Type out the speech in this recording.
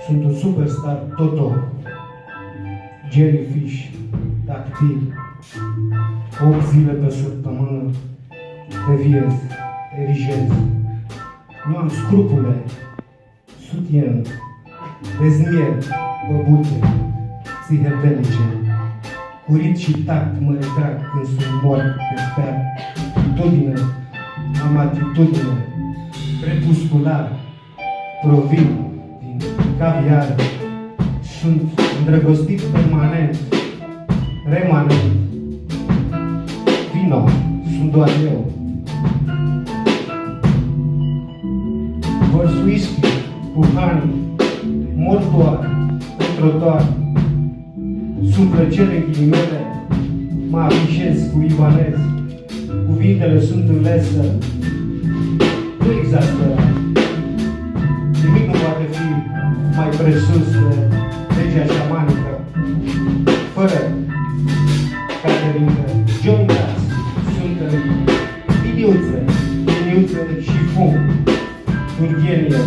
Sunt un superstar Toto, jellyfish, tactil, 8 zile pe săptămână, deviez, erigez. Nu am scrupule, sutien, dezmier, băbute, psihedelice. Curit și tact mă retrag când sunt mort pe speac. Atitudine, am atitudine, crepuscular, provin din caviar. Sunt îndrăgostit permanent, remanent. Vino, sunt doar eu. Vărs whisky cu honey, mor doar pe trotuar. Sunt plăcere ghilimele, mă afișez cu ibanez. Cuvintele sunt în lesă, nu exasperat. Nimic nu poate fi mai presus de legea șamanică. Fără caterincă, jointați, sunt liniuțe și fum, turghenie,